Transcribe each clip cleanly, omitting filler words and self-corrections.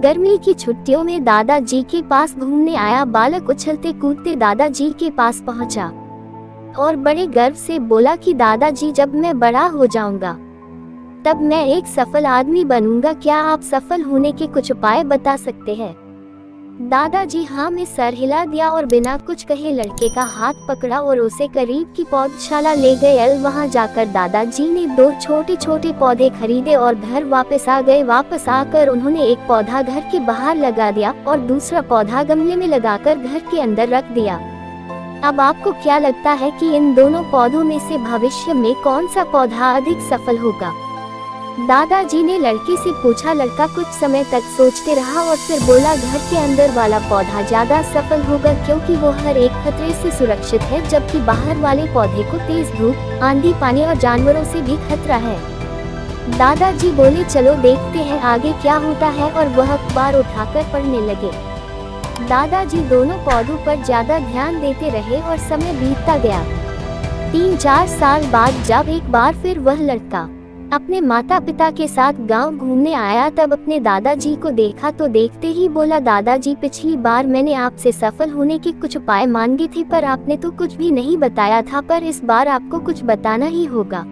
गर्मी की छुट्टियों में दादाजी के पास घूमने आया बालक उछलते कूदते दादाजी के पास पहुंचा और बड़े गर्व से बोला कि दादाजी, जब मैं बड़ा हो जाऊंगा तब मैं एक सफल आदमी बनूंगा। क्या आप सफल होने के कुछ उपाय बता सकते हैं? दादाजी हाँ में सर हिला दिया और बिना कुछ कहे लड़के का हाथ पकड़ा और उसे करीब की पौधशाला ले गए। वहां जाकर दादाजी ने 2 छोटे छोटे पौधे खरीदे और घर वापस आ गए। वापस आकर उन्होंने एक पौधा घर के बाहर लगा दिया और दूसरा पौधा गमले में लगाकर घर के अंदर रख दिया। अब आपको क्या लगता है कि इन दोनों पौधों में से भविष्य में कौन सा पौधा अधिक सफल होगा? दादाजी ने लड़के से पूछा। लड़का कुछ समय तक सोचते रहा और फिर बोला, घर के अंदर वाला पौधा ज्यादा सफल होगा क्योंकि वो हर एक खतरे से सुरक्षित है, जबकि बाहर वाले पौधे को तेज धूप, आंधी, पानी और जानवरों से भी खतरा है। दादाजी बोले, चलो देखते हैं आगे क्या होता है, और वह अखबार उठाकर पढ़ने लगे। दादाजी दोनों पौधों पर ज्यादा ध्यान देते रहे और समय बीतता गया। 3-4 साल बाद जब एक बार फिर वह लड़का अपने माता पिता के साथ गांव घूमने आया, तब अपने दादाजी को देखा तो देखते ही बोला, दादाजी, पिछली बार मैंने आपसे सफल होने के कुछ उपाय मांगे थे पर आपने तो कुछ भी नहीं बताया था, पर इस बार आपको कुछ बताना ही होगा।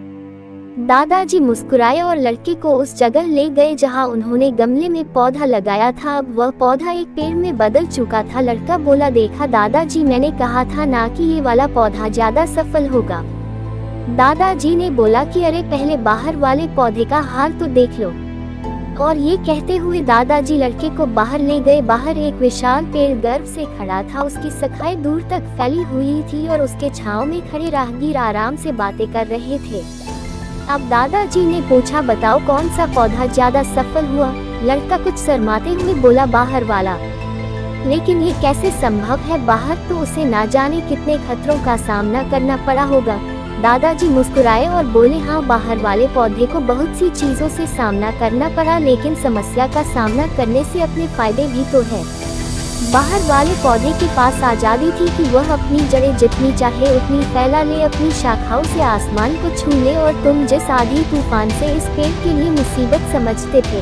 दादाजी मुस्कुराए और लड़के को उस जगह ले गए जहां उन्होंने गमले में पौधा लगाया था। अब वह पौधा एक पेड़ में बदल चुका था। लड़का बोला, देखा दादाजी, मैंने कहा था ना कि ये वाला पौधा ज्यादा सफल होगा। दादाजी ने बोला कि अरे पहले बाहर वाले पौधे का हाल तो देख लो। और ये कहते हुए दादाजी लड़के को बाहर ले गए। बाहर एक विशाल पेड़ गर्व से खड़ा था, उसकी शाखाएं दूर तक फैली हुई थी और उसके छांव में खड़े राहगीर आराम से बातें कर रहे थे। अब दादाजी ने पूछा, बताओ कौन सा पौधा ज्यादा सफल हुआ? लड़का कुछ शर्माते हुए बोला, बाहर वाला। लेकिन ये कैसे संभव है? बाहर तो उसे ना जाने कितने खतरों का सामना करना पड़ा होगा। दादाजी मुस्कुराए और बोले, हाँ, बाहर वाले पौधे को बहुत सी चीजों से सामना करना पड़ा, लेकिन समस्या का सामना करने से अपने फायदे भी तो है। बाहर वाले पौधे के पास आजादी थी कि वह अपनी जड़ें जितनी चाहे उतनी फैला ले, अपनी शाखाओं से आसमान को छू ले, और तुम जिस आंधी तूफान से इस पेड़ के लिए मुसीबत समझते थे,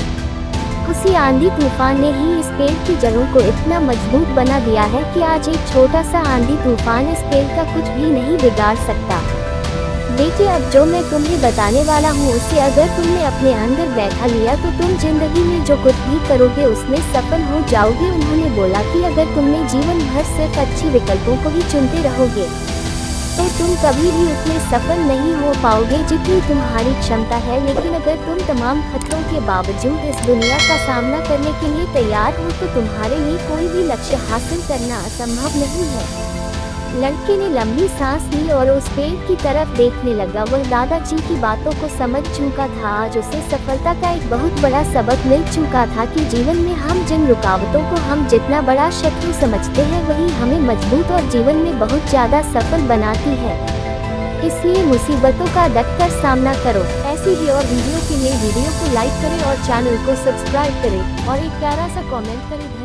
उसी आंधी तूफान ने ही इस पेड़ की जड़ों को इतना मजबूत बना दिया है कि आज एक छोटा सा आंधी तूफान इस पेड़ का कुछ भी नहीं बिगाड़ सकता। देखिए, अब जो मैं तुम्हें बताने वाला हूँ उसे अगर तुमने अपने अंदर बैठा लिया तो तुम जिंदगी में जो कुछ भी करोगे उसमें सफल हो जाओगे। उन्होंने बोला कि अगर तुमने जीवन भर सिर्फ अच्छे विकल्पों को ही चुनते रहोगे तो तुम कभी भी उसमें सफल नहीं हो पाओगे जितनी तुम्हारी क्षमता है। लेकिन अगर तुम तमाम खतरों के बावजूद इस दुनिया का सामना करने के लिए तैयार हो तो तुम्हारे लिए कोई भी लक्ष्य हासिल करना असंभव नहीं है। लड़के ने लंबी सांस ली और उस पेड़ की तरफ देखने लगा। वह दादाजी की बातों को समझ चुका था। आज उसे सफलता का एक बहुत बड़ा सबक मिल चुका था कि जीवन में हम जिन रुकावटों को हम जितना बड़ा शत्रु समझते हैं वही हमें मजबूत और जीवन में बहुत ज्यादा सफल बनाती है। इसलिए मुसीबतों का डटकर सामना करो। ऐसी ही और वीडियो के लिए वीडियो को लाइक करें और चैनल को सब्सक्राइब करें और एक प्यारा सा कमेंट करें।